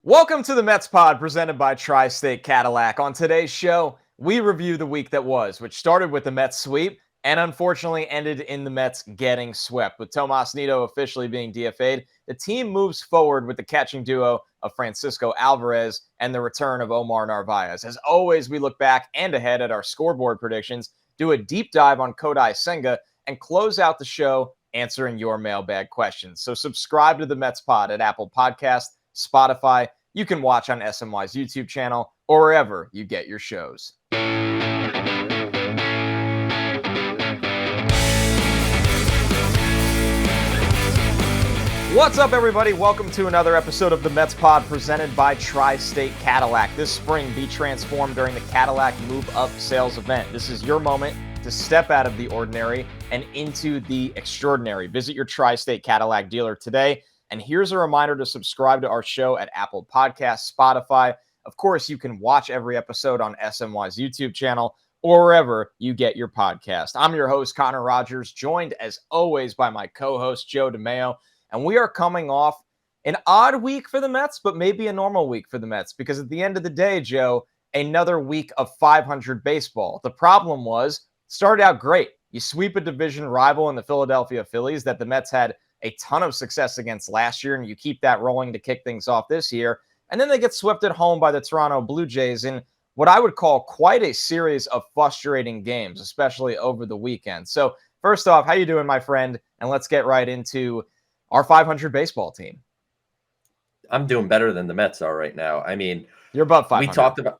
Welcome to the Mets Pod presented by Tri-State Cadillac. On today's show, we review the week that was, which started with the Mets sweep and unfortunately ended in the Mets getting swept. With Tomas Nido officially being DFA'd, the team moves forward with the catching duo of Francisco Alvarez and the return of Omar Narvaez. As always, we look back and ahead at our scoreboard predictions, do a deep dive on Kodai Senga, and close out the show answering your mailbag questions. So subscribe to the Mets Pod at Apple Podcasts, Spotify. You can watch on SNY's YouTube channel or wherever you get your shows. What's up, everybody? Welcome to another episode of the Mets Pod presented by Tri-State Cadillac. This spring, be transformed during the Cadillac Move Up sales event. This is your moment to step out of the ordinary and into the extraordinary. Visit your Tri-State Cadillac dealer today. And here's a reminder to subscribe to our show at Apple Podcasts, Spotify. Of course, you can watch every episode on SNY's YouTube channel or wherever you get your podcast. I'm your host, Connor Rogers, joined as always by my co-host, Joe DeMayo. And we are coming off an odd week for the Mets, but maybe a normal week for the Mets. Because at the end of the day, Joe, another week of 500 baseball. The problem was, started out great. You sweep a division rival in the Philadelphia Phillies that the Mets had a ton of success against last year, and you keep that rolling to kick things off this year. And then they get swept at home by the Toronto Blue Jays in what I would call quite a series of frustrating games, especially over the weekend. So first off, how you doing, my friend? And let's get right into our 500 baseball team. I'm doing better than the Mets are right now. I mean, you're above 500. We talked about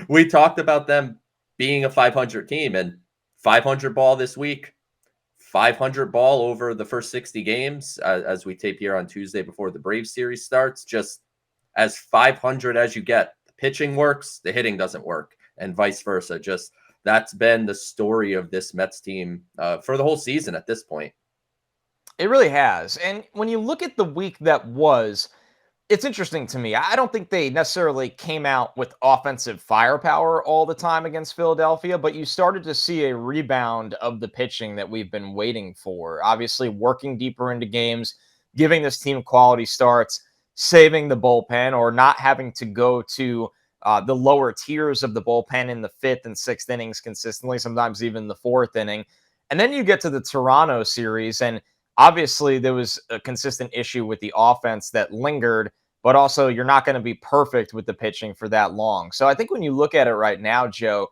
we talked about them being a 500 team, and 500 ball this week. 500 ball over the first 60 games as we tape here on Tuesday before the Braves series starts. Just as 500 as you get. The pitching works, the hitting doesn't work, and vice versa. Just that's been the story of this Mets team for the whole season at this point. It really has. And when you look at the week that was, it's interesting to me. I don't think they necessarily came out with offensive firepower all the time against Philadelphia, but you started to see a rebound of the pitching that we've been waiting for. Obviously, working deeper into games, giving this team quality starts, saving the bullpen, or not having to go to the lower tiers of the bullpen in the fifth and sixth innings consistently, sometimes even the fourth inning. And then you get to the Toronto series, and obviously, there was a consistent issue with the offense that lingered, but also you're not going to be perfect with the pitching for that long. So I think when you look at it right now, Joe,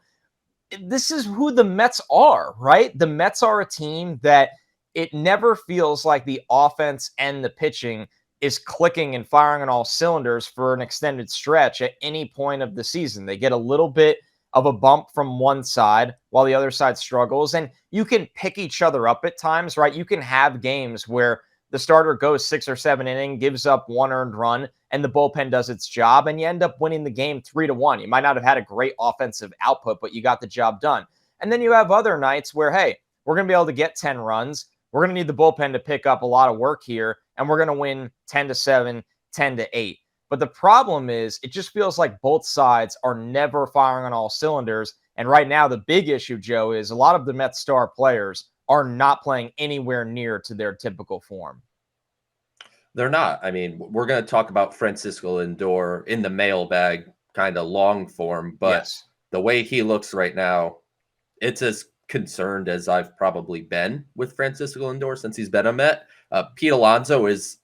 this is who the Mets are, right? The Mets are a team that it never feels like the offense and the pitching is clicking and firing on all cylinders for an extended stretch at any point of the season. They get a little bit of a bump from one side while the other side struggles. And you can pick each other up at times, right? You can have games where the starter goes 6 or 7 innings, gives up 1 earned run, and the bullpen does its job, and you end up winning the game 3-1. You might not have had a great offensive output, but you got the job done. And then you have other nights where, hey, we're going to be able to get 10 runs. We're going to need the bullpen to pick up a lot of work here, and we're going to win 10-7, 10-8. But the problem is it just feels like both sides are never firing on all cylinders. And right now, the big issue, Joe, is a lot of the Mets star players are not playing anywhere near to their typical form. They're not. I mean, we're going to talk about Francisco Lindor in the mailbag kind of long form, but yes, the way he looks right now, it's as concerned as I've probably been with Francisco Lindor since he's been a Met. Pete Alonso is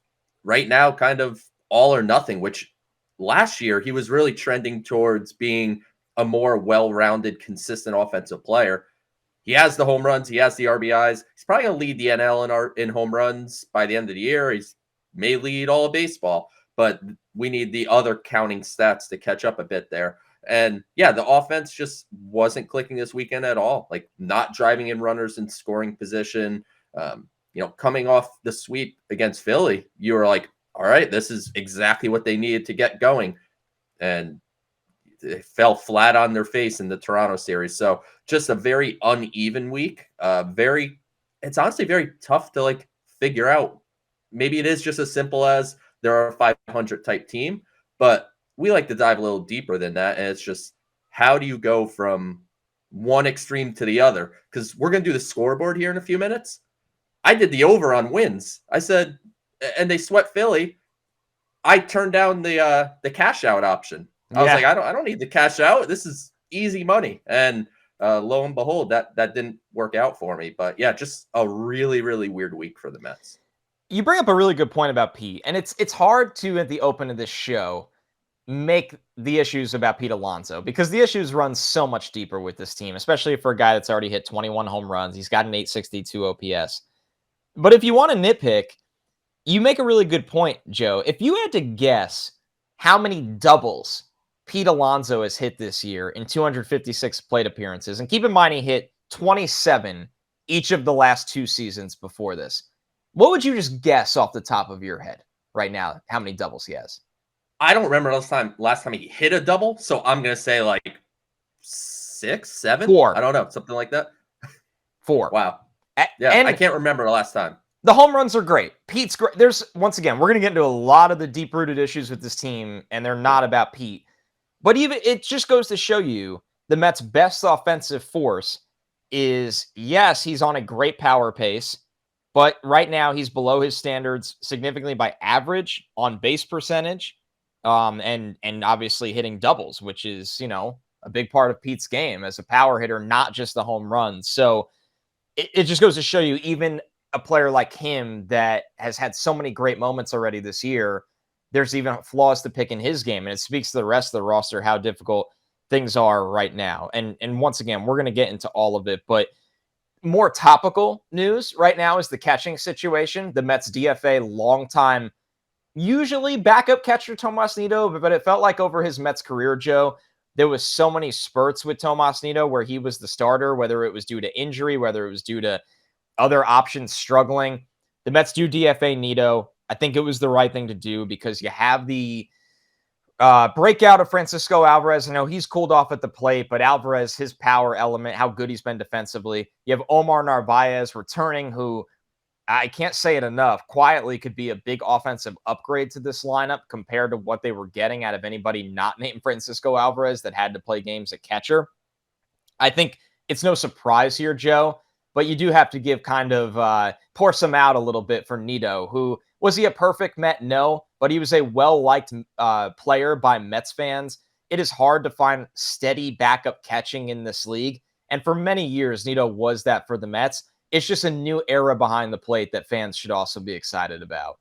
right now kind of all or nothing, which last year he was really trending towards being a more well-rounded, consistent offensive player. He has the home runs. He has the RBIs. He's probably going to lead the NL in home runs by the end of the year. He may lead all of baseball, but we need the other counting stats to catch up a bit there. And yeah, the offense just wasn't clicking this weekend at all. Like not driving in runners in scoring position. Coming off the sweep against Philly, you were like, all right, this is exactly what they needed to get going. And they fell flat on their face in the Toronto series. So just a very uneven week. It's honestly very tough to figure out. Maybe it is just as simple as they're a 500 type team, but we like to dive a little deeper than that. And it's just, how do you go from one extreme to the other? Because we're going to do the scoreboard here in a few minutes. I did the over on wins. I said, and they swept Philly. I turned down the cash out option. I was like, Yeah. I don't need the cash out. This is easy money. And lo and behold, that didn't work out for me. But yeah, just a really, really weird week for the Mets. You bring up a really good point about Pete, and it's hard to, at the open of this show, make the issues about Pete Alonso, because the issues run so much deeper with this team, especially for a guy that's already hit 21 home runs. He's got an 862 OPS. But if you want to nitpick, you make a really good point, Joe. If you had to guess how many doubles Pete Alonso has hit this year in 256 plate appearances, and keep in mind he hit 27 each of the last 2 seasons before this, what would you just guess off the top of your head right now how many doubles he has? I don't remember last time he hit a double, so I'm gonna say like 6, 7. I 4. don't know, something like that. 4. Wow. Yeah, I And can't remember the last time. the home runs are great. Pete's great. There's, once again, we're going to get into a lot of the deep rooted issues with this team, and they're not about Pete. But even it just goes to show you the Mets' best offensive force is, yes, he's on a great power pace, but right now he's below his standards significantly by average on base percentage, and obviously hitting doubles, which is, a big part of Pete's game as a power hitter, not just the home runs. So it just goes to show you, even a player like him that has had so many great moments already this year, there's even flaws to pick in his game. And it speaks to the rest of the roster how difficult things are right now. And once again, we're going to get into all of it, but more topical news right now is the catching situation. The Mets DFA longtime, usually backup catcher Tomas Nido, but it felt like over his Mets career, Joe, there was so many spurts with Tomas Nido where he was the starter, whether it was due to injury, whether it was due to other options struggling. The Mets do DFA Nido. I think it was the right thing to do because you have the breakout of Francisco Alvarez. I know he's cooled off at the plate, but Alvarez, his power element, how good he's been defensively. You have Omar Narvaez returning, who I can't say it enough, quietly could be a big offensive upgrade to this lineup compared to what they were getting out of anybody not named Francisco Alvarez that had to play games at catcher. I think it's no surprise here, Joe, but you do have to give kind of pour some out a little bit for Nido, who was he a perfect Met? No, but he was a well-liked player by Mets fans. It is hard to find steady backup catching in this league. And for many years, Nido was that for the Mets. It's just a new era behind the plate that fans should also be excited about.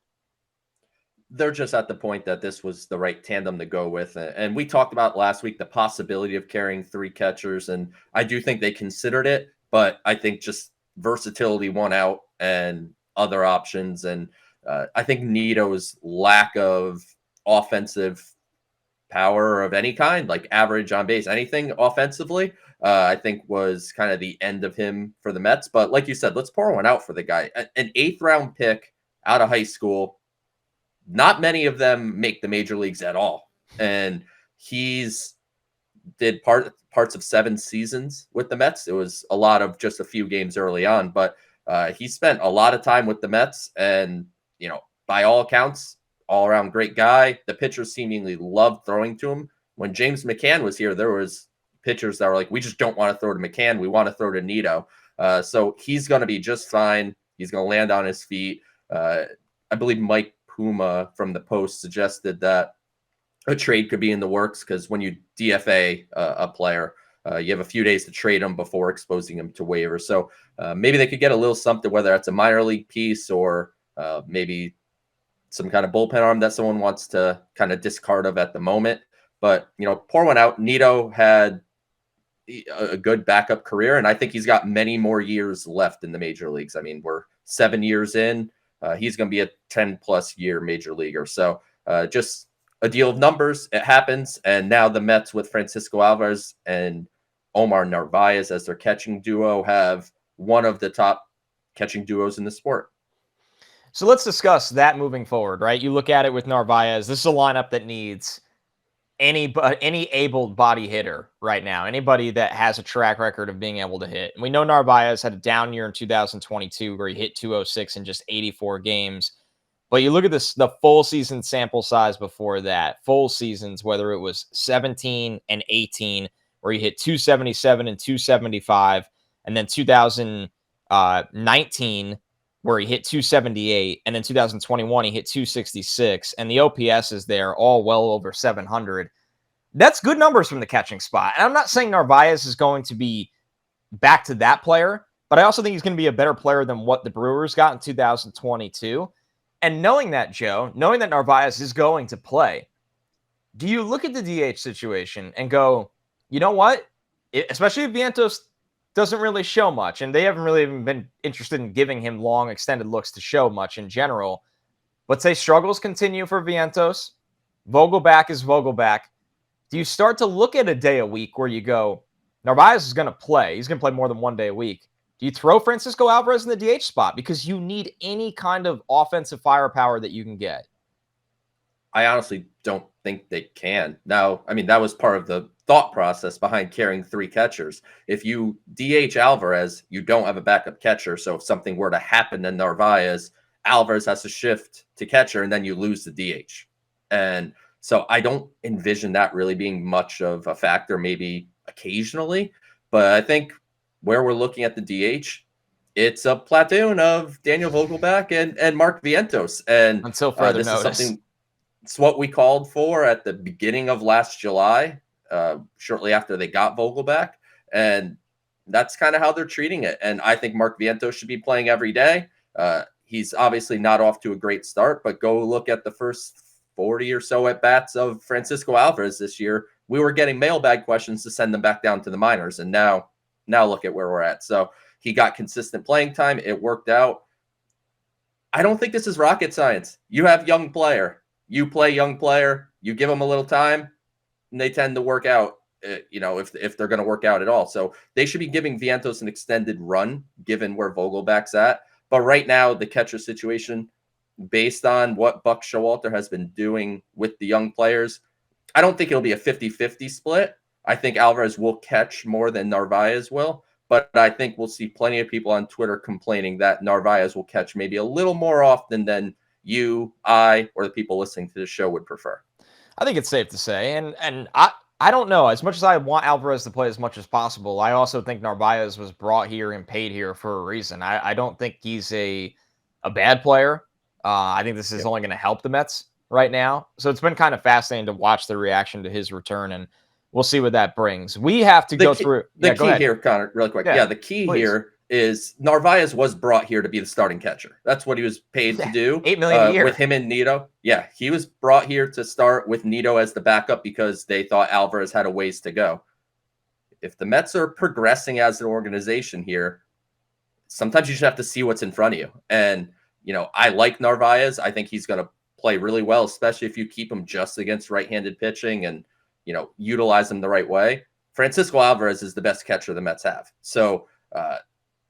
They're just at the point that this was the right tandem to go with. And we talked about last week the possibility of carrying 3 catchers, and I do think they considered it, but I think just versatility won out and other options. And I think Nito's lack of offensive power of any kind, like average on base, anything offensively, I think was kind of the end of him for the Mets. But like you said, let's pour one out for the guy. An 8th round pick out of high school. Not many of them make the major leagues at all. And he's did parts of 7 seasons with the Mets. It was a lot of just a few games early on, but he spent a lot of time with the Mets, and, by all accounts, all around great guy. The pitchers seemingly loved throwing to him. When James McCann was here, there was pitchers that were like, we just don't want to throw to McCann. We want to throw to Nido. So he's going to be just fine. He's going to land on his feet. I believe Mike Puma from the Post suggested that a trade could be in the works because when you DFA a player, you have a few days to trade him before exposing him to waivers. So maybe they could get a little something, whether that's a minor league piece or maybe some kind of bullpen arm that someone wants to kind of discard of at the moment. But, pour one out. Nido had a good backup career, and I think he's got many more years left in the major leagues. I mean, we're 7 years in. He's going to be a 10-plus year major leaguer. So just a deal of numbers. It happens. And now the Mets with Francisco Alvarez and Omar Narvaez as their catching duo have one of the top catching duos in the sport. So let's discuss that moving forward, right? You look at it with Narvaez. This is a lineup that needs any able body hitter right now, anybody that has a track record of being able to hit. And we know Narvaez had a down year in 2022 where he hit 206 in just 84 games. But you look at the full season sample size before that, full seasons, whether it was 17 and 18, where he hit 277 and 275, and then 2019, where he hit 278, and in 2021 he hit 266, and the OPS is there, all well over 700. That's good numbers from the catching spot. And I'm not saying Narvaez is going to be back to that player, but I also think he's going to be a better player than what the Brewers got in 2022. And knowing that, Joe, knowing that Narvaez is going to play, do you look at the DH situation and go, you know what? Especially if Vientos doesn't really show much, and they haven't really even been interested in giving him long, extended looks to show much in general. But say struggles continue for Vientos, Vogelback is Vogelback. Do you start to look at a day a week where you go, Narvaez is going to play. He's going to play more than one day a week. Do you throw Francisco Alvarez in the DH spot? Because you need any kind of offensive firepower that you can get. I honestly don't think they can. Now, I mean, that was part of the thought process behind carrying 3 catchers. If you DH Alvarez, you don't have a backup catcher. So if something were to happen to Narvaez, Alvarez has to shift to catcher, and then you lose the DH. And so I don't envision that really being much of a factor, maybe occasionally. But I think where we're looking at the DH, it's a platoon of Daniel Vogelback and Mark Vientos. And until further notice. It's what we called for at the beginning of last July, shortly after they got Vogelback. And that's kind of how they're treating it. And I think Mark Vientos should be playing every day. He's obviously not off to a great start, but go look at the first 40 or so at-bats of Francisco Alvarez this year. We were getting mailbag questions to send them back down to the minors. And now look at where we're at. So he got consistent playing time. It worked out. I don't think this is rocket science. You have young player. You play young player. You give them a little time, and they tend to work out, if they're going to work out at all. So they should be giving Vientos an extended run, given where Vogelback's at. But right now, the catcher situation, based on what Buck Showalter has been doing with the young players, I don't think it'll be a 50-50 split. I think Alvarez will catch more than Narvaez will, but I think we'll see plenty of people on Twitter complaining that Narvaez will catch maybe a little more often than you, I, or the people listening to the show would prefer. I think it's safe to say, and I don't know. As much as I want Alvarez to play as much as possible, I also think Narvaez was brought here and paid here for a reason. I don't think he's a bad player. I think this is only going to help the Mets right now. So it's been kind of fascinating to watch the reaction to his return, and we'll see what that brings. We have to go through. The key here, Connor, really quick. Yeah, the key here is Narvaez was brought here to be the starting catcher. That's what he was paid to do. $8 million a year. With him and Nito. Yeah, he was brought here to start with Nito as the backup because they thought Alvarez had a ways to go. If the Mets are progressing as an organization here, sometimes you just have to see what's in front of you. And, I like Narvaez. I think he's going to play really well, especially if you keep him just against right-handed pitching and, utilize him the right way. Francisco Alvarez is the best catcher the Mets have. So,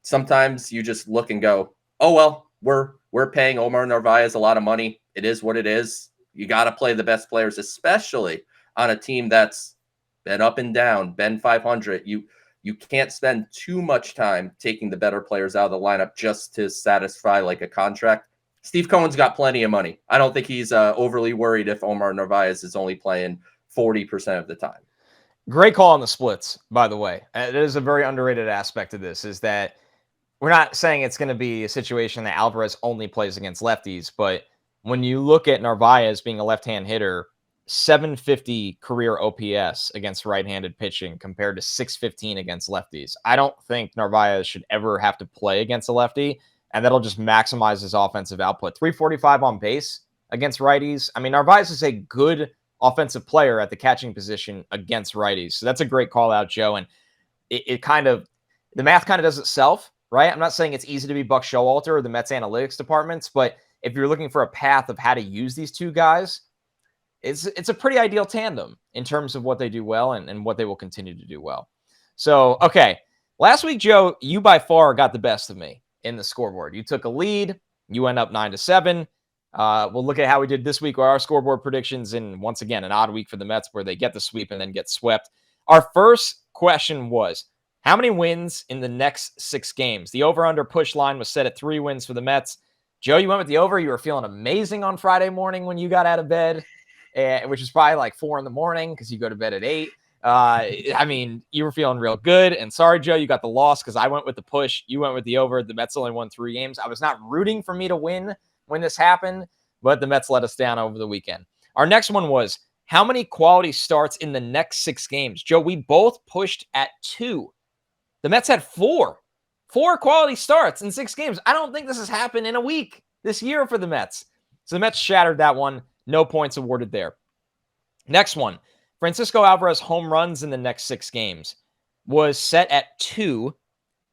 sometimes you just look and go, oh, well, we're paying Omar Narvaez a lot of money. It is what it is. You got to play the best players, especially on a team that's been up and down, been 500. You can't spend too much time taking the better players out of the lineup just to satisfy like a contract. Steve Cohen's got plenty of money. I don't think he's overly worried if Omar Narvaez is only playing 40% of the time. Great call on the splits, by the way. It is a very underrated aspect of this, is that we're not saying it's going to be a situation that Alvarez only plays against lefties, but when you look at Narvaez being a left-hand hitter, 750 career OPS against right-handed pitching compared to 615 against lefties. I don't think Narvaez should ever have to play against a lefty, and that'll just maximize his offensive output. 345 on base against righties. I mean, Narvaez is a good offensive player at the catching position against righties. So that's a great call out, Joe. And it kind of, the math kind of does itself, right? I'm not saying it's easy to be Buck Showalter or the Mets analytics departments, but if you're looking for a path of how to use these two guys, it's a pretty ideal tandem in terms of what they do well and what they will continue to do well. So, okay. Last week, Joe, you by far got the best of me in the scoreboard. You took a lead. You went up 9-7. We'll look at how we did this week with our scoreboard predictions. And once again, an odd week for the Mets where they get the sweep and then get swept. Our first question was, how many wins in the next 6 games? The over-under push line was set at 3 wins for the Mets. Joe, you went with the over. You were feeling amazing on Friday morning when you got out of bed, which is probably like 4 in the morning because you go to bed at 8. I mean, you were feeling real good. And sorry, Joe, you got the loss because I went with the push. You went with the over. The Mets only won 3 games. I was not rooting for me to win when this happened, but the Mets let us down over the weekend. Our next one was how many quality starts in the next 6 games? Joe, we both pushed at 2. The Mets had 4. 4 quality starts in 6 games. I don't think this has happened in a week this year for the Mets. So the Mets shattered that one. No points awarded there. Next one. Francisco Alvarez home runs in the next 6 games was set at 2.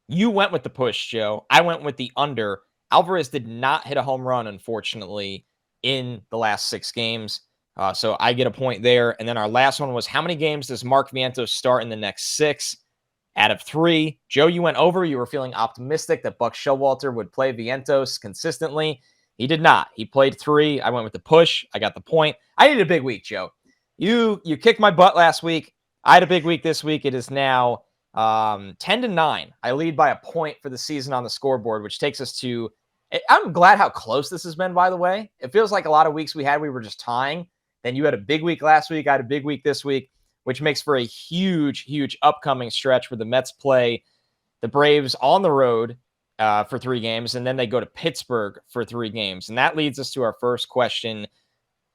You went with the push, Joe. I went with the under. Alvarez did not hit a home run, unfortunately, in the last 6 games. So I get a point there. And then our last one was how many games does Mark Vientos start in the next 6? Out of 3. Joe, you went over. You were feeling optimistic that Buck Showalter would play Vientos consistently. He did not. He played 3. I went with the push. I got the point. I needed a big week, Joe. You kicked my butt last week. I had a big week this week. It is now 10-9. I lead by a point for the season on the scoreboard, which takes us to – I'm glad how close this has been, by the way. It feels like a lot of weeks we were just tying. Then you had a big week last week. I had a big week this week, which makes for a huge, huge upcoming stretch where the Mets play the Braves on the road for 3 games, and then they go to Pittsburgh for 3 games. And that leads us to our first question.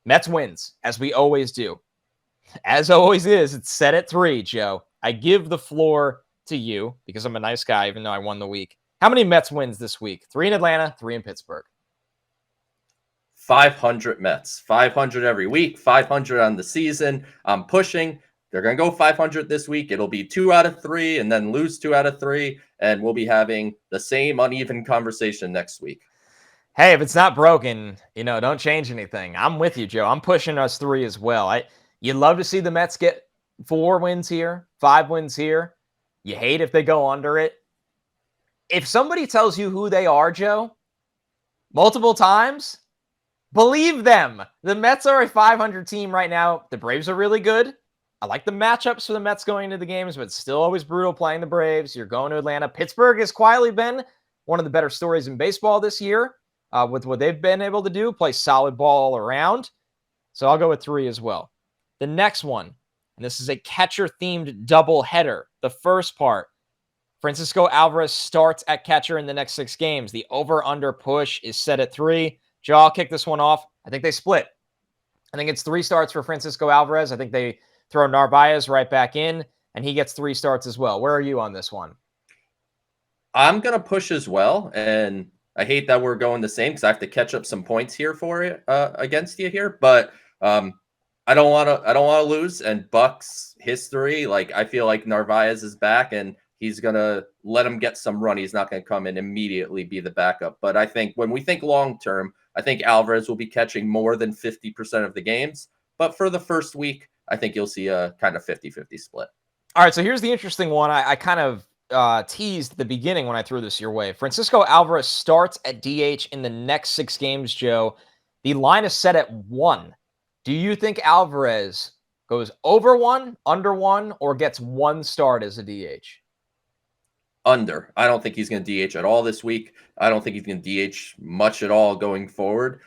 Mets wins, as we always do. As always is, it's set at 3, Joe. I give the floor to you because I'm a nice guy, even though I won the week. How many Mets wins this week? 3 in Atlanta, 3 in Pittsburgh. 500 Mets. 500 every week, 500 on the season. I'm pushing. They're going to go 500 this week. It'll be 2 out of 3 and then lose 2 out of 3. And we'll be having the same uneven conversation next week. Hey, if it's not broken, don't change anything. I'm with you, Joe. I'm pushing us 3 as well. You'd love to see the Mets get 4 wins here, 5 wins here. You hate if they go under it. If somebody tells you who they are, Joe, multiple times, believe them. The Mets are a 500 team right now. The Braves are really good. I like the matchups for the Mets going into the games, but it's still always brutal playing the Braves. You're going to Atlanta. Pittsburgh has quietly been one of the better stories in baseball this year with what they've been able to do, play solid ball all around. So I'll go with 3 as well. The next one, and this is a catcher-themed doubleheader. The first part, Francisco Alvarez starts at catcher in the next 6 games. The over-under push is set at 3. Joe, I'll kick this one off. I think they split. I think it's 3 starts for Francisco Alvarez. I think they throw Narvaez right back in, and he gets 3 starts as well. Where are you on this one? I'm going to push as well, and I hate that we're going the same because I have to catch up some points here for it against you here, but I don't want to lose. And Buck's history, I feel like Narvaez is back, and he's going to let him get some run. He's not going to come and immediately be the backup. But I think when we think long-term, I think Alvarez will be catching more than 50% of the games. But for the first week, I think you'll see a kind of 50-50 split. All right, so here's the interesting one. I kind of teased at the beginning when I threw this your way. Francisco Alvarez starts at DH in the next 6 games, Joe. The line is set at 1. Do you think Alvarez goes over 1, under 1, or gets 1 start as a DH? Under. I don't think he's going to DH at all this week. I don't think he's going to DH much at all going forward.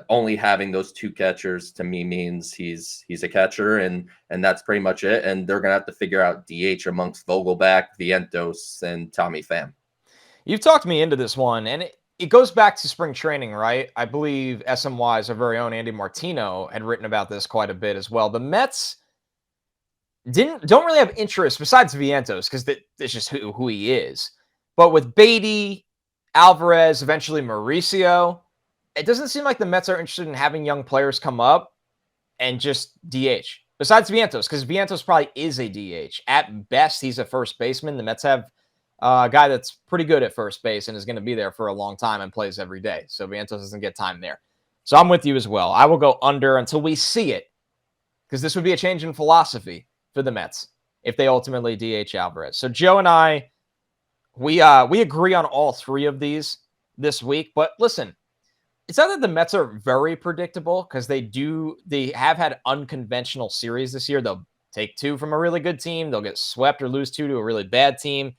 Only having those 2 catchers to me means he's a catcher, and that's pretty much it. And they're going to have to figure out DH amongst Vogelback, Vientos, and Tommy Pham. You've talked me into this one, and it goes back to spring training, right? I believe SNY's, our very own Andy Martino, had written about this quite a bit as well. The Mets don't really have interest besides Vientos because that's just who he is. But with Beatty, Alvarez, eventually Mauricio, it doesn't seem like the Mets are interested in having young players come up and just DH. Besides Vientos, because Vientos probably is a DH. At best, he's a first baseman. The Mets have a guy that's pretty good at first base and is going to be there for a long time and plays every day. So Vientos doesn't get time there. So I'm with you as well. I will go under until we see it, because this would be a change in philosophy for the Mets if they ultimately DH Alvarez. So Joe and I, we agree on all 3 of these this week. But listen, it's not that the Mets are very predictable, because they have had unconventional series this year. They'll take 2 from a really good team. They'll get swept or lose 2 to a really bad team.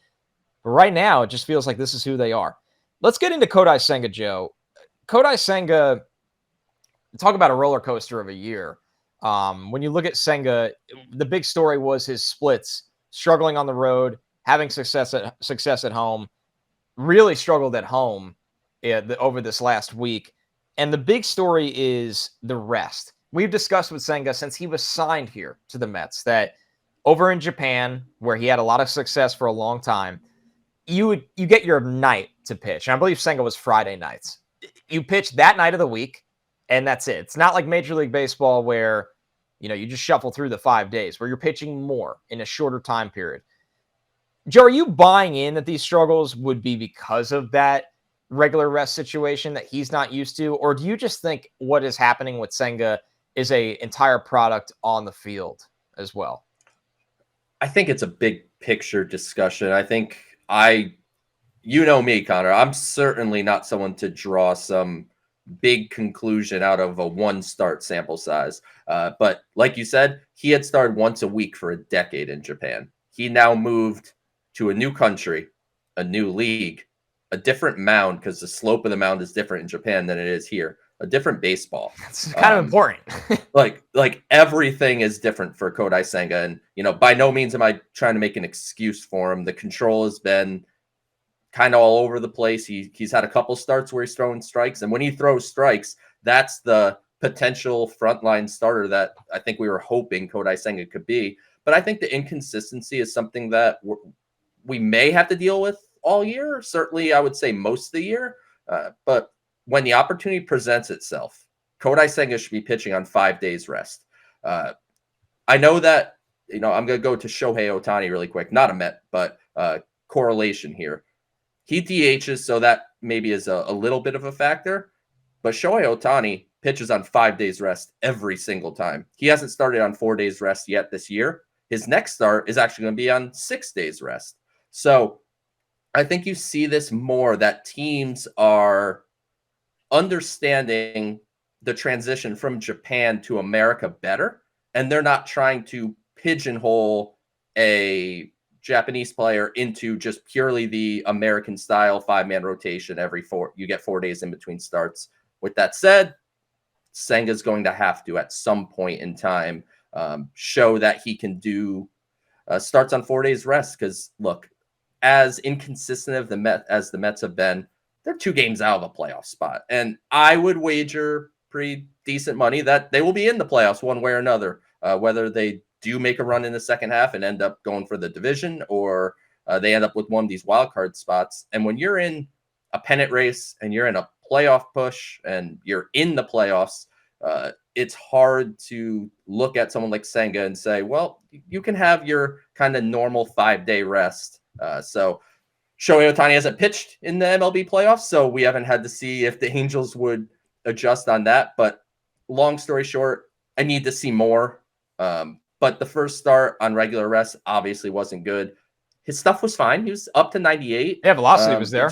But right now, it just feels like this is who they are. Let's get into Kodai Senga, Joe. Kodai Senga, talk about a roller coaster of a year. When you look at Senga, the big story was his splits, struggling on the road, having success at home, really struggled at home over this last week. And the big story is the rest. We've discussed with Senga since he was signed here to the Mets that over in Japan, where he had a lot of success for a long time, you get your night to pitch. And I believe Senga was Friday nights. You pitch that night of the week, and that's it. It's not like Major League Baseball where, you just shuffle through the 5 days, where you're pitching more in a shorter time period. Joe, are you buying in that these struggles would be because of that regular rest situation that he's not used to? Or do you just think what is happening with Senga is a entire product on the field as well? I think it's a big picture discussion. I think you know me, Connor, I'm certainly not someone to draw some big conclusion out of a one start sample size. But like you said, he had started once a week for a decade in Japan. He now moved to a new country, a new league, a different mound, because the slope of the mound is different in Japan than it is here, a different baseball. It's kind of important. like everything is different for Kodai Senga. And, by no means am I trying to make an excuse for him. The control has been kind of all over the place. He's had a couple starts where he's throwing strikes. And when he throws strikes, that's the potential frontline starter that I think we were hoping Kodai Senga could be. But I think the inconsistency is something that we may have to deal with all year. Certainly, I would say most of the year. But when the opportunity presents itself, Kodai Senga should be pitching on 5 days rest. I know that, I'm going to go to Shohei Ohtani really quick. Not a Met, but correlation here. He DHs, so that maybe is a little bit of a factor. But Shohei Ohtani pitches on 5 days rest every single time. He hasn't started on 4 days rest yet this year. His next start is actually going to be on 6 days rest. So I think you see this more, that teams are understanding the transition from Japan to America better, and they're not trying to pigeonhole a Japanese player into just purely the American style 5-man rotation you get 4 days in between starts. With that said, Senga's going to have to, at some point in time, show that he can do starts on 4 days rest. Because look, as inconsistent as the Mets have been, they're 2 games out of a playoff spot. And I would wager pretty decent money that they will be in the playoffs one way or another, whether they do make a run in the second half and end up going for the division, or they end up with one of these wild card spots. And when you're in a pennant race and you're in a playoff push and you're in the playoffs, it's hard to look at someone like Senga and say, well, you can have your kind of normal 5-day rest. So Shohei Ohtani hasn't pitched in the MLB playoffs, so we haven't had to see if the Angels would adjust on that. But long story short, I need to see more. But the first start on regular rest obviously wasn't good. His stuff was fine. He was up to 98. Yeah, velocity was there.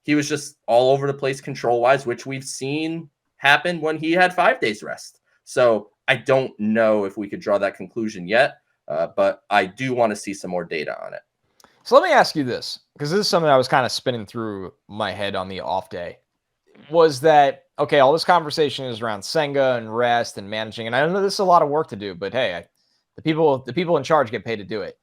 He was just all over the place control-wise, which we've seen happen when he had 5 days rest. So I don't know if we could draw that conclusion yet, but I do want to see some more data on it. So let me ask you this, because this is something I was kind of spinning through my head on the off day. Was that, okay, all this conversation is around Senga and rest and managing, and I know this is a lot of work to do, but hey, the people in charge get paid to do it.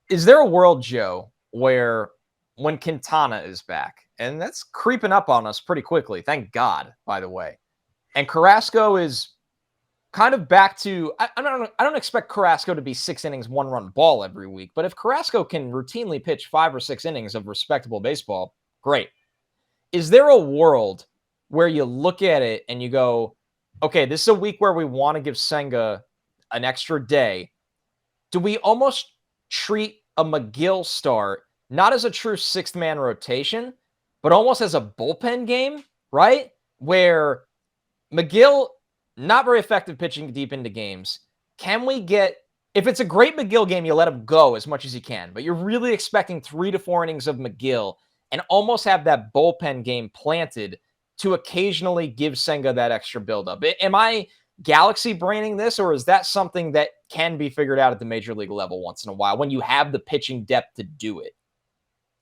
Is there a world, Joe, where when Quintana is back, and that's creeping up on us pretty quickly, thank God, by the way, and Carrasco is kind of back to, I don't expect Carrasco to be 6 innings, 1-run ball every week, but if Carrasco can routinely pitch 5 or 6 innings of respectable baseball, great. Is there a world where you look at it and you go, okay, this is a week where we want to give Senga an extra day? Do we almost treat a McGill start not as a true 6th-man rotation, but almost as a bullpen game, right? Where McGill, not very effective pitching deep into games. Can we get, if it's a great McGill game, you let him go as much as you can, but you're really expecting 3 to 4 innings of McGill and almost have that bullpen game planted to occasionally give Senga that extra buildup. Am I galaxy braining this, or is that something that can be figured out at the major league level once in a while when you have the pitching depth to do it?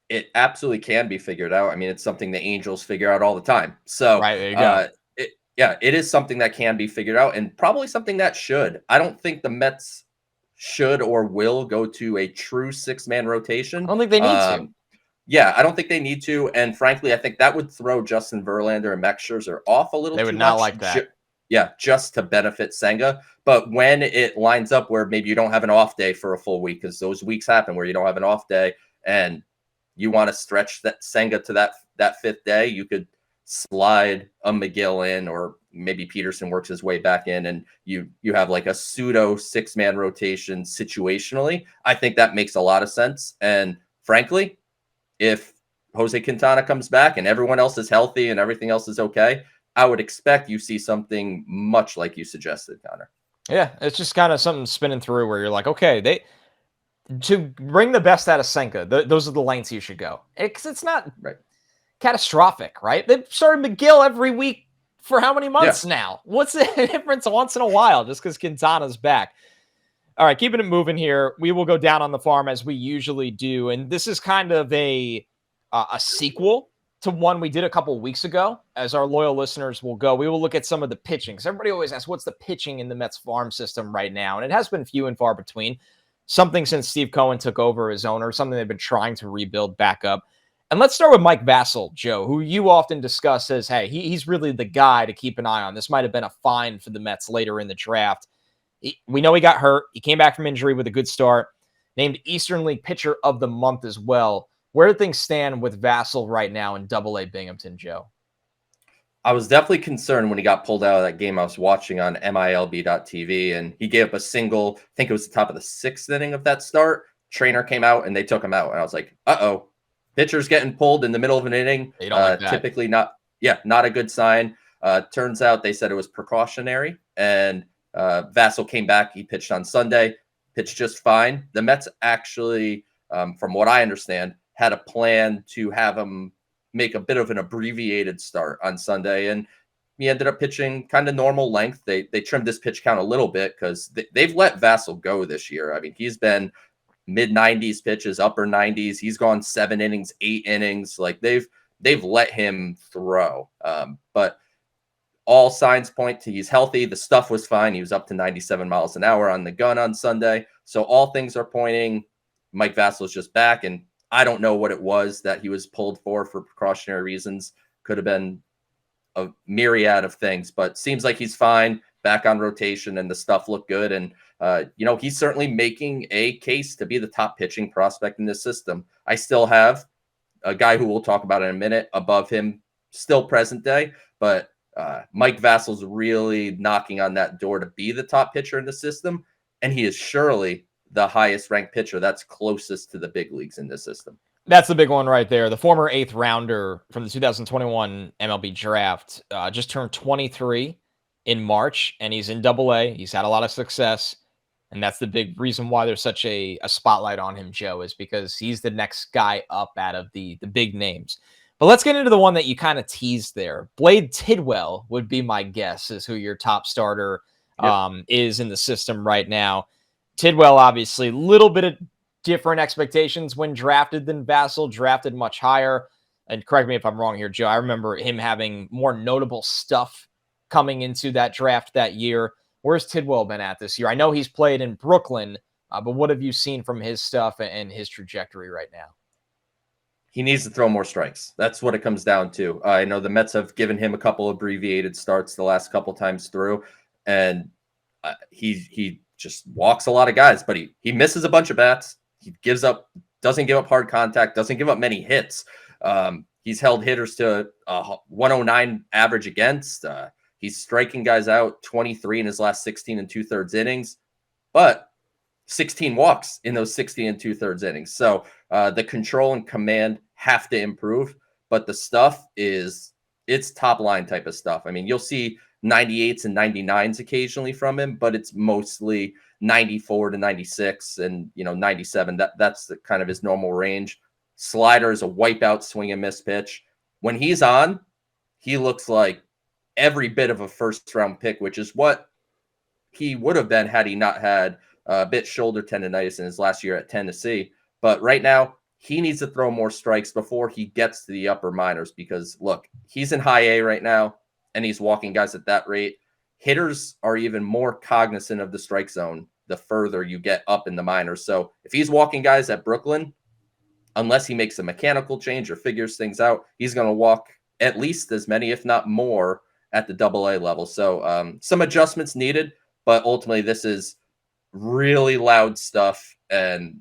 It absolutely can be figured out. I mean, it's something the Angels figure out all the time. So right, there you go. Yeah, it is something that can be figured out, and probably something that should. I don't think the Mets should or will go to a true 6-man I rotation. don't think they need to. Yeah, I don't think they need to, and frankly, I think that would throw Justin Verlander and Max Scherzer off a little They would too not much. like that. Yeah, just to benefit Senga. But when it lines up where maybe you don't have an off day for a full week, because those weeks happen where you don't have an off day, and you want to stretch that Senga to that fifth day, you could slide a McGill in, or maybe Peterson works his way back in, and you have like a pseudo 6-man rotation situationally. I think that makes a lot of sense. And frankly, if Jose Quintana comes back and everyone else is healthy and everything else is okay, I would expect you see something much like you suggested, Connor. Yeah, it's just kind of something spinning through where you're like, okay, to bring the best out of Senka, those are the lengths you should go. It's not catastrophic, right? They've started McGill every week for how many months now? What's the difference once in a while just because Quintana's back? All right, keeping it moving here. We will go down on the farm as we usually do. And this is kind of a sequel to one we did a couple of weeks ago. As our loyal listeners will go, we will look at some of the pitching. Because everybody always asks, what's the pitching in the Mets farm system right now? And it has been few and far between. Something since Steve Cohen took over as owner, something they've been trying to rebuild back up. And let's start with Mike Vassell, Joe, who you often discuss as, hey, he's really the guy to keep an eye on. This might have been a find for the Mets later in the draft. We know he got hurt. He came back from injury with a good start. Named Eastern League Pitcher of the Month as well. Where do things stand with Vassell right now in Double-A Binghamton, Joe? I was definitely concerned when he got pulled out of that game I was watching on MILB.TV, and he gave up a single. I think it was the top of the 6th inning of that start. Trainer came out and they took him out, and I was like, uh-oh. Pitcher's getting pulled in the middle of an inning. They don't like that. Typically not a good sign. Turns out they said it was precautionary, and Vassell came back. He pitched on Sunday, pitched just fine. The Mets actually, from what I understand, had a plan to have him make a bit of an abbreviated start on Sunday, and he ended up pitching kind of normal length. They trimmed his pitch count a little bit because they've let Vassell go this year. I mean, he's been mid-90s pitches, upper 90s. He's gone 7 innings, 8 innings. Like they've let him throw. But all signs point to he's healthy. The stuff was fine. He was up to 97 miles an hour on the gun on Sunday. So all things are pointing Mike Vassell is just back. And I don't know what it was that he was pulled for precautionary reasons. Could have been a myriad of things, but seems like he's fine, back on rotation, and the stuff looked good. And he's certainly making a case to be the top pitching prospect in this system. I still have a guy who we'll talk about in a minute above him, still present day, but Mike Vassell's really knocking on that door to be the top pitcher in the system, and he is surely the highest ranked pitcher that's closest to the big leagues in this system. That's the big one right there. The former 8th rounder from the 2021 MLB draft just turned 23 in March, and he's in Double-A. He's had a lot of success, and that's the big reason why there's such a spotlight on him, Joe, is because he's the next guy up out of the big names. But let's get into the one that you kind of teased there. Blade Tidwell would be my guess is who your top starter is in the system right now. Tidwell, obviously, a little bit of different expectations when drafted than Vassell, drafted much higher. And correct me if I'm wrong here, Joe. I remember him having more notable stuff coming into that draft that year. Where's Tidwell been at this year? I know he's played in Brooklyn, but what have you seen from his stuff and his trajectory right now? He needs to throw more strikes. That's what it comes down to. I know the Mets have given him a couple abbreviated starts the last couple times through, and he just walks a lot of guys, but he misses a bunch of bats. He doesn't give up hard contact, doesn't give up many hits. He's held hitters to 109 average against. He's striking guys out 23 in his last 16 and 2/3 innings, but 16 walks in those 16 and 2/3 innings. So the control and command have to improve, but the stuff it's top line type of stuff. I mean, you'll see 98s and 99s occasionally from him, but it's mostly 94 to 96 and 97. That's the kind of his normal range. Slider is a wipeout swing and miss pitch. When he's on, he looks like every bit of a first round pick, which is what he would have been had he not had a bit shoulder tendonitis in his last year at Tennessee. But right now, he needs to throw more strikes before he gets to the upper minors because, look, he's in high A right now, and he's walking guys at that rate, hitters are even more cognizant of the strike zone the further you get up in the minors. So if he's walking guys at Brooklyn, unless he makes a mechanical change or figures things out, he's going to walk at least as many, if not more, at the AA level. So some adjustments needed, but ultimately this is really loud stuff. And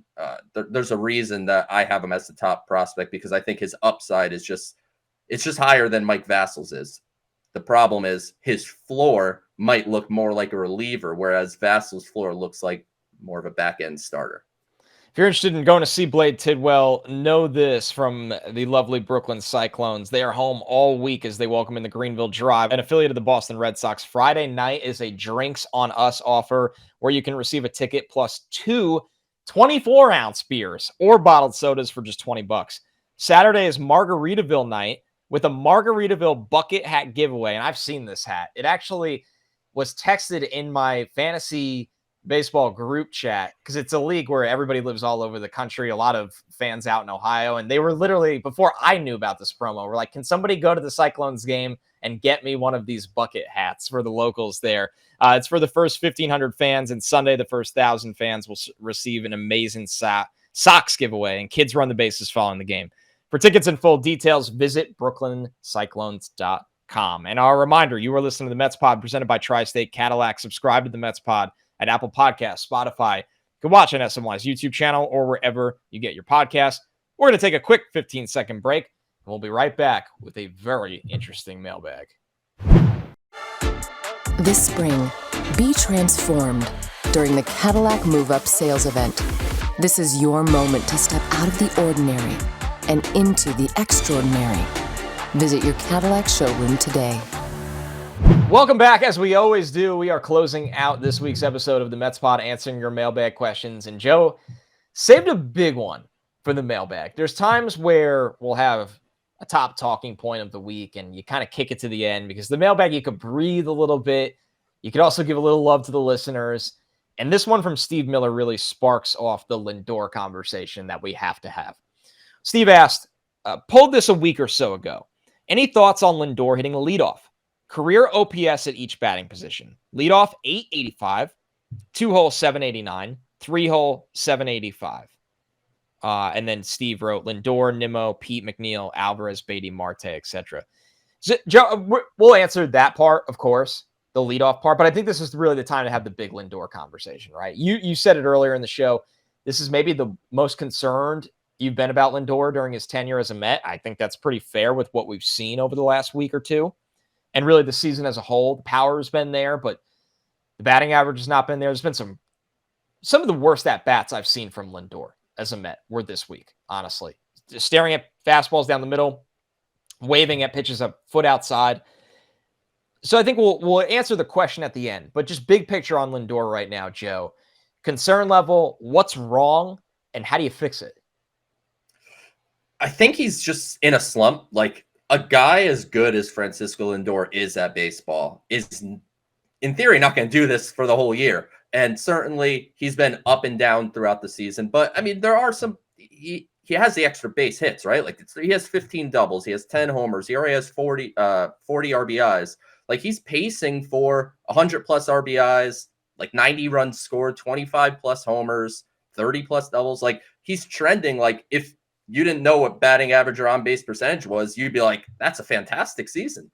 there's a reason that I have him as the top prospect, because I think his upside is it's just higher than Mike Vassell's is. The problem is his floor might look more like a reliever, whereas Vassell's floor looks like more of a back-end starter. If you're interested in going to see Blade Tidwell, know this from the lovely Brooklyn Cyclones. They are home all week as they welcome in the Greenville Drive, an affiliate of the Boston Red Sox. Friday night is a Drinks on Us offer where you can receive a ticket plus 2 24-ounce beers or bottled sodas for just $20. Saturday is Margaritaville night with a Margaritaville bucket hat giveaway. And I've seen this hat. It actually was texted in my fantasy baseball group chat because it's a league where everybody lives all over the country, a lot of fans out in Ohio, and they were literally, before I knew about this promo, we're like, can somebody go to the Cyclones game and get me one of these bucket hats for the locals there? It's for the first 1,500 fans, and Sunday the first 1,000 fans will receive an amazing socks giveaway, and kids run the bases following the game. For tickets and full details, visit brooklyncyclones.com. And our reminder, you are listening to the Mets Pod presented by Tri-State Cadillac. Subscribe to the Mets Pod at Apple Podcasts, Spotify. You can watch on SNY's YouTube channel or wherever you get your podcasts. We're going to take a quick 15-second break, and we'll be right back with a very interesting mailbag. This spring, be transformed during the Cadillac Move Up sales event. This is your moment to step out of the ordinary and into the extraordinary. Visit your Cadillac showroom today. Welcome back. As we always do, we are closing out this week's episode of the Mets Pod, answering your mailbag questions. And Joe saved a big one for the mailbag. There's times where we'll have a top talking point of the week and you kind of kick it to the end because the mailbag, you could breathe a little bit. You could also give a little love to the listeners. And this one from Steve Miller really sparks off the Lindor conversation that we have to have. Steve asked, pulled this a week or so ago. Any thoughts on Lindor hitting a leadoff? Career OPS at each batting position. Leadoff, 885. 2-hole, 789. 3-hole, 785. And then Steve wrote Lindor, Nimmo, Pete McNeil, Alvarez, Beatty, Marte, etc. So, Joe, we'll answer that part, of course, the leadoff part, but I think this is really the time to have the big Lindor conversation, right? You said it earlier in the show. This is maybe the most concerned you've been about Lindor during his tenure as a Met. I think that's pretty fair with what we've seen over the last week or two. And really the season as a whole, the power has been there, but the batting average has not been there. There's been some of the worst at-bats I've seen from Lindor as a Met were this week, honestly. Just staring at fastballs down the middle, waving at pitches a foot outside. So I think we'll answer the question at the end, but just big picture on Lindor right now, Joe. Concern level, what's wrong, and how do you fix it? I think he's just in a slump. Like, a guy as good as Francisco Lindor is at baseball is, in theory, not going to do this for the whole year. And certainly he's been up and down throughout the season. But, I mean, there are some he has the extra base hits, right? Like, he has 15 doubles. He has 10 homers. He already has 40 RBIs. Like, he's pacing for 100-plus RBIs, like 90 runs scored, 25-plus homers, 30-plus doubles. Like, he's trending. Like, if you didn't know what batting average or on-base percentage was, you'd be like, that's a fantastic season.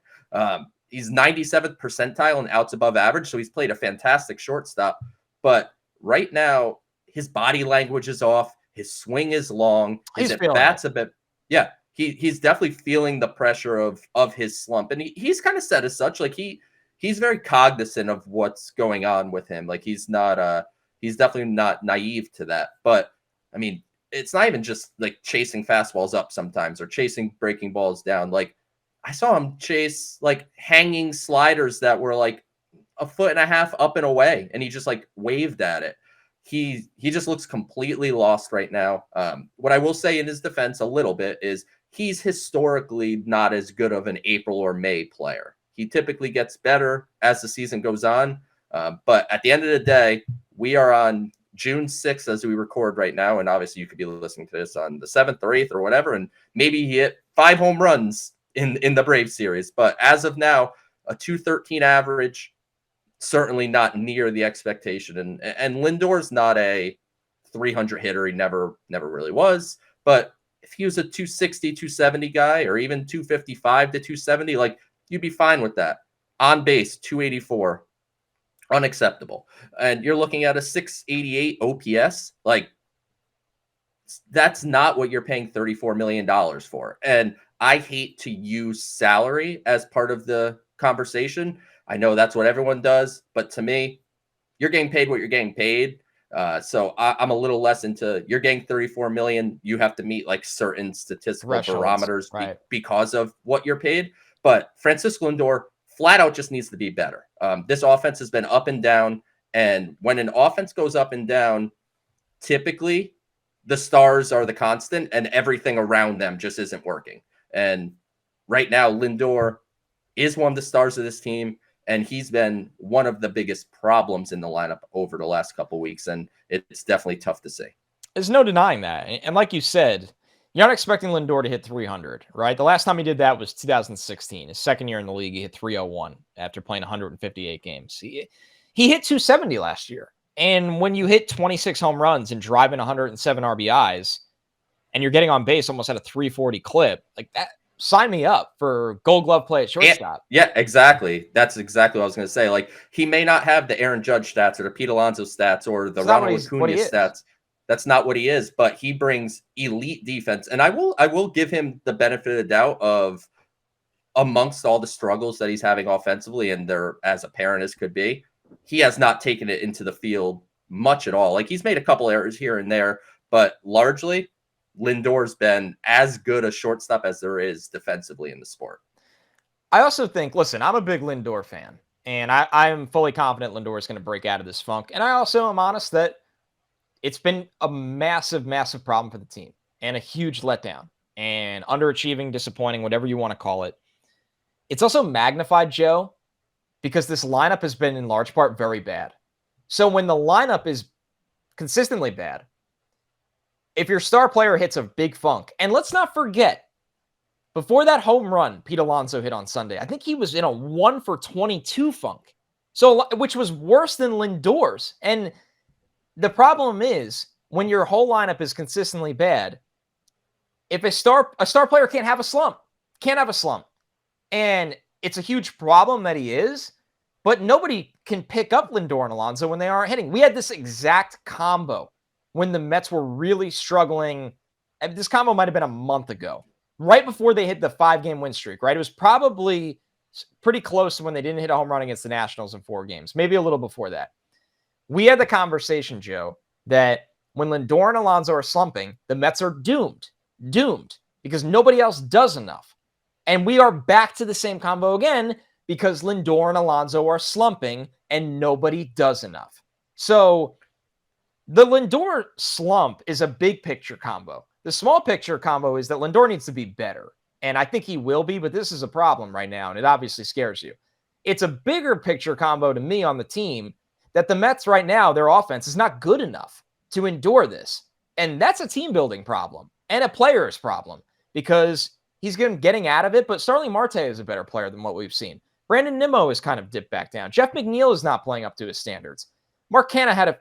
He's 97th percentile in outs above average, so he's played a fantastic shortstop. But right now, his body language is off. His swing is long. His at-bats a bit. Yeah, he's definitely feeling the pressure of his slump. And he's kind of said as such, like he's very cognizant of what's going on with him. Like, he's definitely not naive to that. But, I mean, it's not even just like chasing fastballs up sometimes or chasing breaking balls down. Like, I saw him chase like hanging sliders that were like a foot and a half up and away, and he just like waved at it. He just looks completely lost right now. What I will say in his defense a little bit is he's historically not as good of an April or May player. He typically gets better as the season goes on. But at the end of the day, we are on June 6th as we record right now. And obviously you could be listening to this on the 7th or 8th or whatever. And maybe he hit 5 home runs in the Braves series. But as of now, a 213 average, certainly not near the expectation. And Lindor's not a 300 hitter. He never really was. But if he was a 260, 270 guy, or even 255 to 270, like, you'd be fine with that. On base, 284, unacceptable. And you're looking at a 688 OPS. Like, that's not what you're paying $34 million for. And I hate to use salary as part of the conversation. I know that's what everyone does, but to me, you're getting paid what you're getting paid. So I'm a little less into, you're getting 34 million. You have to meet like certain statistical barometers because of what you're paid. But Francisco Lindor flat out just needs to be better. This offense has been up and down. And when an offense goes up and down, typically the stars are the constant and everything around them just isn't working. And right now, Lindor is one of the stars of this team. And he's been one of the biggest problems in the lineup over the last couple of weeks. And it's definitely tough to see. There's no denying that. And like you said, you're not expecting Lindor to hit 300, right? The last time he did that was 2016. His second year in the league, he hit 301 after playing 158 games. He hit 270 last year. And when you hit 26 home runs and drive in 107 RBIs, and you're getting on base almost at a 340 clip, like that, sign me up for Gold Glove play at shortstop. Yeah, exactly. That's exactly what I was going to say. Like, he may not have the Aaron Judge stats or the Pete Alonso stats or the Ronald Acuna stats. That's not what he is, but he brings elite defense. And I will give him the benefit of the doubt of, amongst all the struggles that he's having offensively, and they're as apparent as could be, he has not taken it into the field much at all. Like, he's made a couple errors here and there, but largely Lindor's been as good a shortstop as there is defensively in the sport. I also think, listen, I'm a big Lindor fan, and I am fully confident Lindor is going to break out of this funk. And I also am honest that it's been a massive, massive problem for the team and a huge letdown and underachieving, disappointing, whatever you want to call it. It's also magnified, Joe, because this lineup has been in large part very bad. So when the lineup is consistently bad, if your star player hits a big funk, and let's not forget, before that home run Pete Alonso hit on Sunday, I think he was in a 1-for-22 funk, so which was worse than Lindor's. And the problem is, when your whole lineup is consistently bad, if a star player can't have a slump, and it's a huge problem that he is, but nobody can pick up Lindor and Alonso when they aren't hitting. We had this exact combo when the Mets were really struggling. This combo might have been a month ago, right before they hit the 5-game win streak, right? It was probably pretty close to when they didn't hit a home run against the Nationals in 4 games, maybe a little before that. We had the conversation, Joe, that when Lindor and Alonso are slumping, the Mets are doomed, because nobody else does enough. And we are back to the same combo again because Lindor and Alonso are slumping and nobody does enough. So the Lindor slump is a big picture combo. The small picture combo is that Lindor needs to be better. And I think he will be, but this is a problem right now, and it obviously scares you. It's a bigger picture combo to me on the team that the Mets right now, their offense is not good enough to endure this. And that's a team building problem and a player's problem because he's getting out of it, but Starling Marte is a better player than what we've seen. Brandon Nimmo has kind of dipped back down. Jeff McNeil is not playing up to his standards. Mark Canha had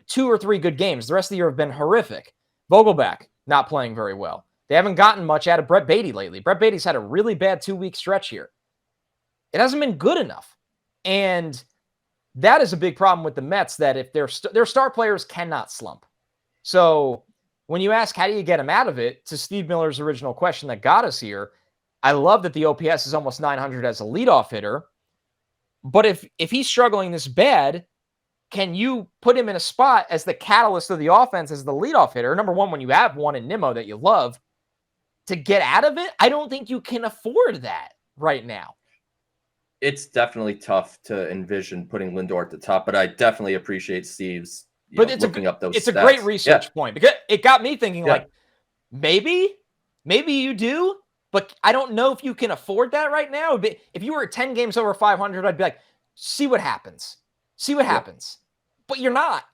2 or 3 good games. The rest of the year have been horrific. Vogelback, not playing very well. They haven't gotten much out of Brett Beatty lately. Brett Beatty's had a really bad 2-week stretch here. It hasn't been good enough. And that is a big problem with the Mets, that if their star players cannot slump. So when you ask how do you get him out of it, to Steve Miller's original question that got us here, I love that the OPS is almost 900 as a leadoff hitter. But if he's struggling this bad, can you put him in a spot as the catalyst of the offense as the leadoff hitter? Number one, when you have one in Nimmo that you love, to get out of it, I don't think you can afford that right now. It's definitely tough to envision putting Lindor at the top, but I definitely appreciate Steve's looking up those stats. It's a great research point because it got me thinking like, maybe you do, but I don't know if you can afford that right now. If you were 10 games over 500, I'd be like, see what happens. But you're not.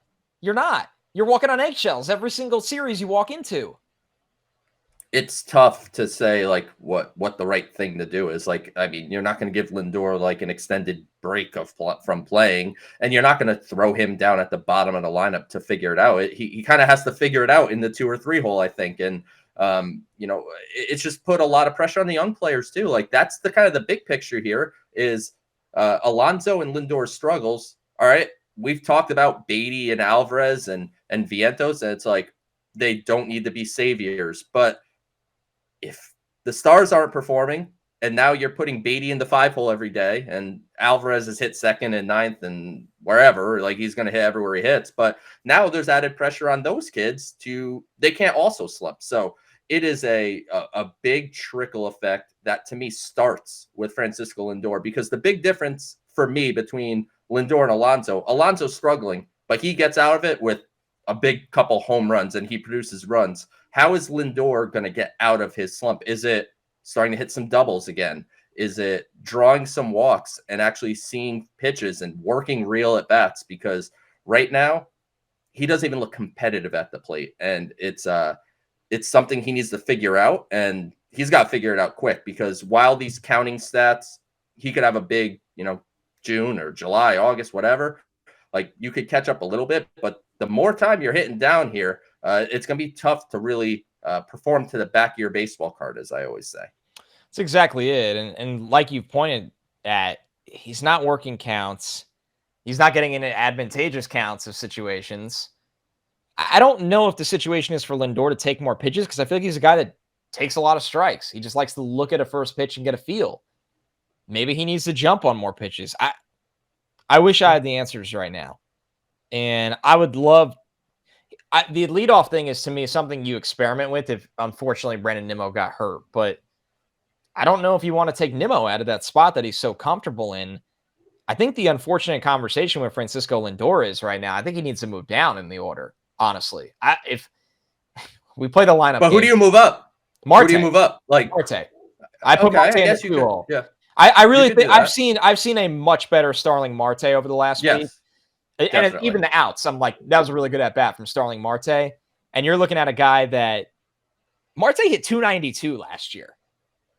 You're walking on eggshells every single series you walk into. it's tough to say like what the right thing to do is. Like, I mean, you're not going to give Lindor like an extended break from playing, and you're not going to throw him down at the bottom of the lineup to figure it out. He kind of has to figure it out in the 2 or 3 hole, I think. And it's just put a lot of pressure on the young players too. Like, that's the kind of the big picture here is Alonso and Lindor's struggles. All right, we've talked about Beatty and Alvarez and Vientos, and it's like they don't need to be saviors, but if the stars aren't performing and now you're putting Beatty in the 5 hole every day and Alvarez has hit 2nd and 9th and wherever, like he's going to hit everywhere he hits. But now there's added pressure on those kids they can't also slump. So it is a big trickle effect that to me starts with Francisco Lindor, because the big difference for me between Lindor and Alonso's struggling, but he gets out of it with a big couple home runs and he produces runs. How is Lindor going to get out of his slump? Is it starting to hit some doubles again? Is it drawing some walks and actually seeing pitches and working real at bats? Because right now he doesn't even look competitive at the plate, and it's something he needs to figure out, and he's got to figure it out quick, because while these counting stats, he could have a big, June or July, August, whatever, like you could catch up a little bit, but the more time you're hitting down here, it's going to be tough to really perform to the back of your baseball card, as I always say. That's exactly it. And like you pointed at, he's not working counts. He's not getting into advantageous counts of situations. I don't know if the situation is for Lindor to take more pitches, because I feel like he's a guy that takes a lot of strikes. He just likes to look at a first pitch and get a feel. Maybe he needs to jump on more pitches. I wish I had the answers right now. And I would love the leadoff thing is, to me, something you experiment with if, unfortunately, Brandon Nimmo got hurt. But I don't know if you want to take Nimmo out of that spot that he's so comfortable in. I think the unfortunate conversation with Francisco Lindor is right now, I think he needs to move down in the order, honestly. If we play the lineup. But who do you move up? Marte. Who do you move up? Like Marte. I put Marte in the 2 hole. Yeah. I really think I've seen a much better Starling Marte over the last week. Definitely. And even the outs, I'm like, that was a really good at bat from Starling Marte. And you're looking at a guy that Marte hit 292 last year.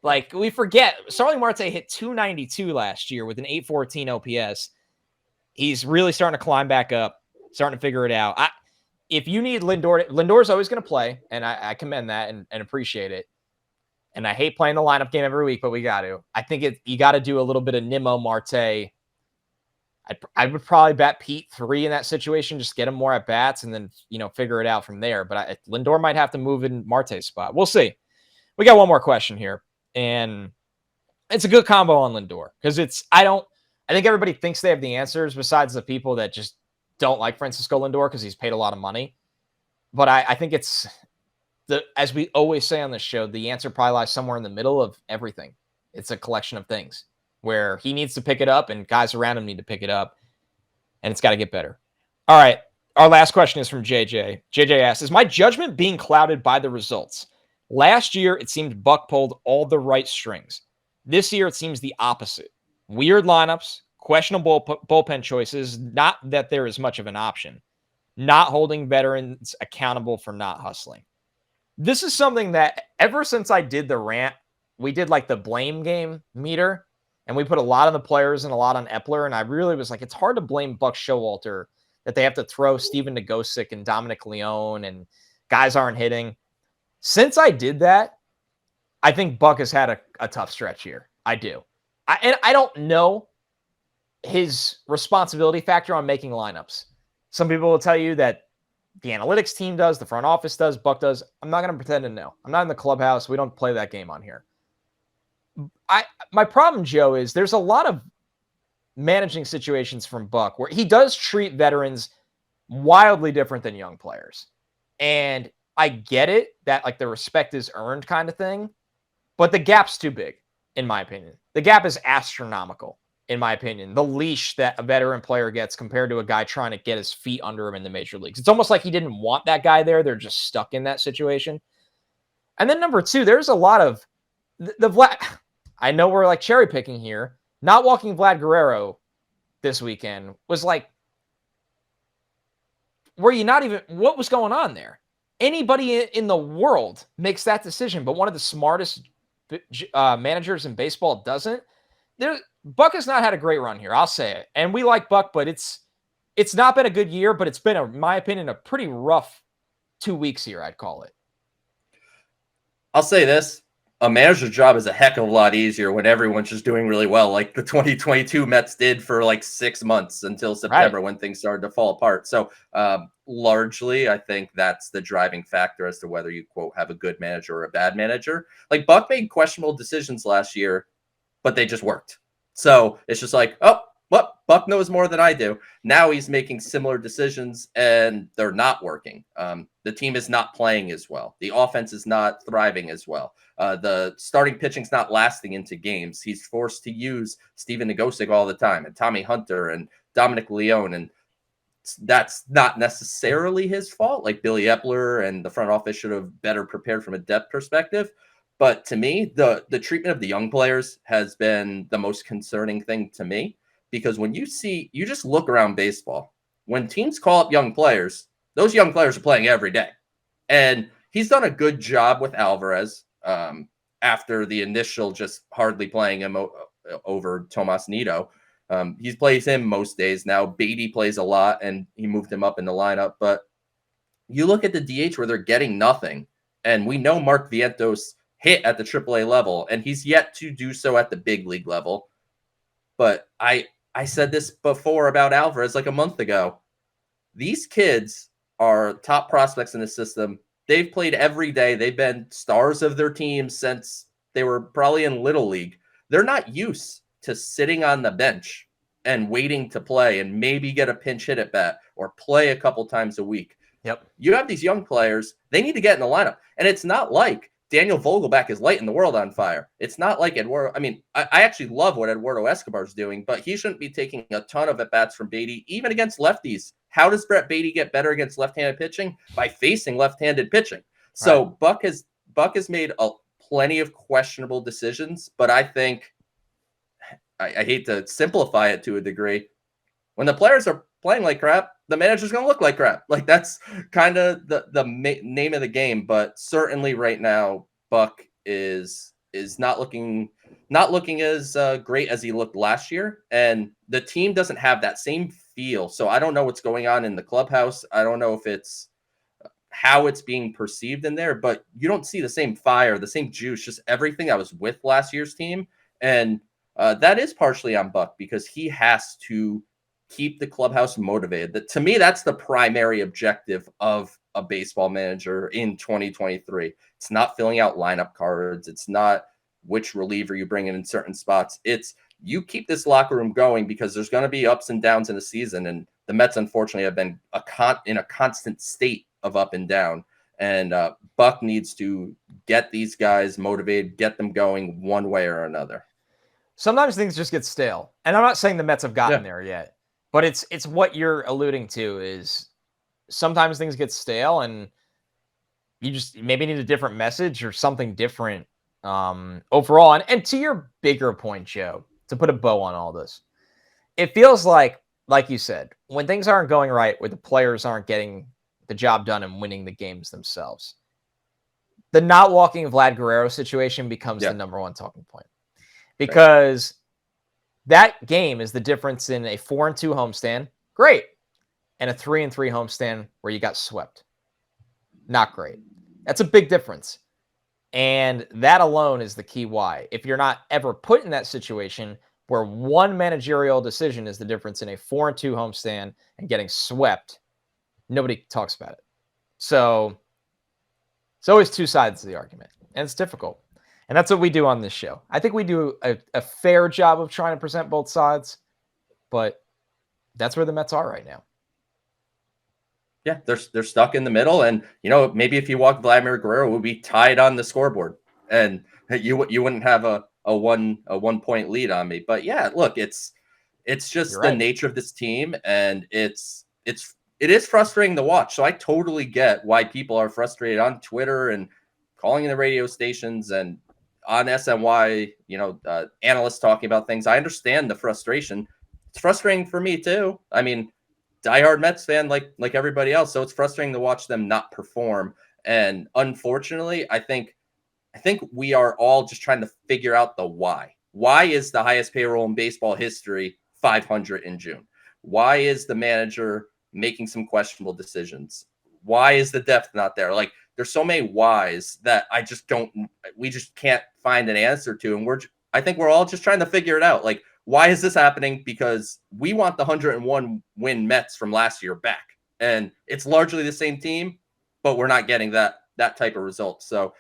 Like, we forget Starling Marte hit 292 last year with an 814 OPS. He's really starting to climb back up, starting to figure it out. If you need Lindor's always going to play, and I commend that and appreciate it. And I hate playing the lineup game every week, but we got to. I think you got to do a little bit of Nimmo, Marte. I would probably bat Pete 3 in that situation, just get him more at bats and then, figure it out from there. But Lindor might have to move in Marte's spot. We'll see. We got one more question here, and it's a good combo on Lindor, because I think everybody thinks they have the answers besides the people that just don't like Francisco Lindor because he's paid a lot of money. But I think it's as we always say on this show, the answer probably lies somewhere in the middle of everything. It's a collection of things where he needs to pick it up and guys around him need to pick it up, and it's got to get better. All right. Our last question is from JJ. JJ asks, is my judgment being clouded by the results? Last year, it seemed Buck pulled all the right strings. This year, it seems the opposite. Weird lineups, questionable bullpen choices, not that there is much of an option, not holding veterans accountable for not hustling. This is something that ever since I did the rant, we did like the blame game meter, and we put a lot on the players and a lot on Epler. And I really was like, it's hard to blame Buck Showalter that they have to throw Steven Nagosic and Dominic Leone and guys aren't hitting. Since I did that, I think Buck has had a tough stretch here. I do. And I don't know his responsibility factor on making lineups. Some people will tell you that the analytics team does, the front office does, Buck does. I'm not going to pretend to know. I'm not in the clubhouse. We don't play that game on here. My problem, Joe, is there's a lot of managing situations from Buck where he does treat veterans wildly different than young players. And I get it that like the respect is earned kind of thing, but the gap's too big, in my opinion. The gap is astronomical, in my opinion. The leash that a veteran player gets compared to a guy trying to get his feet under him in the major leagues. It's almost like he didn't want that guy there. They're just stuck in that situation. And then number 2, there's a lot of the Vlad. I know we're like cherry picking here. Not walking Vlad Guerrero this weekend was like, were you not even, what was going on there? anybody in the world makes that decision, but one of the smartest managers in baseball doesn't. Buck has not had a great run here. I'll say it. And we like Buck, but it's not been a good year, but it's been, in my opinion, a pretty rough 2 weeks here, I'd call it. I'll say this. A manager's job is a heck of a lot easier when everyone's just doing really well, like the 2022 Mets did for like 6 months until September, when things started to fall apart. So largely, I think that's the driving factor as to whether you, quote, have a good manager or a bad manager. Like Buck made questionable decisions last year, but they just worked. So it's just like, oh, what? Buck knows more than I do. Now he's making similar decisions and they're not working. The team is not playing as well. The offense is not thriving as well. The starting pitching's not lasting into games. He's forced to use Steven Nagosic all the time and Tommy Hunter and Dominic Leone. And that's not necessarily his fault. Like Billy Epler and the front office should have better prepared from a depth perspective. But to me, the treatment of the young players has been the most concerning thing to me. Because when you just look around baseball, when teams call up young players, those young players are playing every day. And he's done a good job with Alvarez after the initial just hardly playing him over Tomas Nido. He plays him most days now. Beatty plays a lot, and he moved him up in the lineup. But you look at the DH where they're getting nothing. And we know Mark Vientos hit at the AAA level, and he's yet to do so at the big league level. But I said this before about Alvarez like a month ago. These kids are top prospects in the system. They've played every day. They've been stars of their team since they were probably in Little League. They're not used to sitting on the bench and waiting to play and maybe get a pinch hit at bat or play a couple times a week. Yep. You have these young players. They need to get in the lineup. And it's not like Daniel Vogelback is lighting the world on fire. It's not like Eduardo. I mean, I actually love what Eduardo Escobar's doing, but he shouldn't be taking a ton of at-bats from Beatty, even against lefties. How does Brett Beatty get better against left-handed pitching? By facing left-handed pitching. So Buck has made plenty of questionable decisions, but I think, I hate to simplify it to a degree, when the players are playing like crap, the manager's going to look like crap. Like that's kind of the name of the game. But certainly right now, Buck is not looking as great as he looked last year. And the team doesn't have that same feel. So I don't know what's going on in the clubhouse. I don't know if it's how it's being perceived in there, but you don't see the same fire, the same juice, just everything that was with last year's team. And that is partially on Buck because he has to keep the clubhouse motivated. To me, that's the primary objective of a baseball manager in 2023. It's not filling out lineup cards. It's not which reliever you bring in certain spots. It's you keep this locker room going because there's going to be ups and downs in the season. And the Mets, unfortunately, have been in a constant state of up and down. And Buck needs to get these guys motivated, get them going one way or another. Sometimes things just get stale. And I'm not saying the Mets have gotten there yet. But it's what you're alluding to is sometimes things get stale and you just maybe need a different message or something different overall. And to your bigger point, Joe, to put a bow on all this, it feels like you said, when things aren't going right, where the players aren't getting the job done and winning the games themselves, the not walking Vlad Guerrero situation becomes the number one talking point. Because that game is the difference in a 4-2 homestand, great, and a 3-3 homestand where you got swept. Not great. That's a big difference. And that alone is the key why. If you're not ever put in that situation where one managerial decision is the difference in a 4-2 homestand and getting swept, nobody talks about it. So it's always two sides of the argument, and it's difficult. And that's what we do on this show. I think we do a fair job of trying to present both sides, but that's where the Mets are right now. Yeah, they're stuck in the middle. And, maybe if you walk Vladimir Guerrero, we'll be tied on the scoreboard. And you wouldn't have a 1 point lead on me. But, yeah, look, it's just the nature of this team. And it is frustrating to watch. So I totally get why people are frustrated on Twitter and calling in the radio stations and on SNY, analysts talking about things. I understand the frustration. It's frustrating for me too. I mean, diehard Mets fan like everybody else. So it's frustrating to watch them not perform. And unfortunately, I think we are all just trying to figure out the why. Why is the highest payroll in baseball history 500 in June? Why is the manager making some questionable decisions? Why is the depth not there? Like, there's so many whys that we just can't find an answer to. And I think we're all just trying to figure it out. Like, why is this happening? Because we want the 101 win Mets from last year back. And it's largely the same team, but we're not getting that type of result. So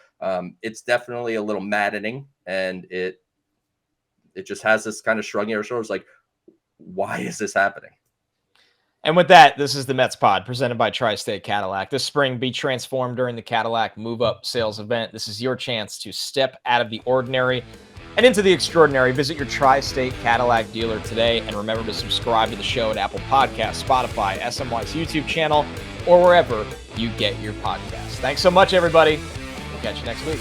it's definitely a little maddening, and it just has this kind of shrugging our shoulders, like, why is this happening? And with that, this is the Mets Pod presented by Tri-State Cadillac. This spring, be transformed during the Cadillac Move Up sales event. This is your chance to step out of the ordinary and into the extraordinary. Visit your Tri-State Cadillac dealer today, and remember to subscribe to the show at Apple Podcasts, Spotify, SNY's YouTube channel, or wherever you get your podcasts. Thanks so much, everybody. We'll catch you next week.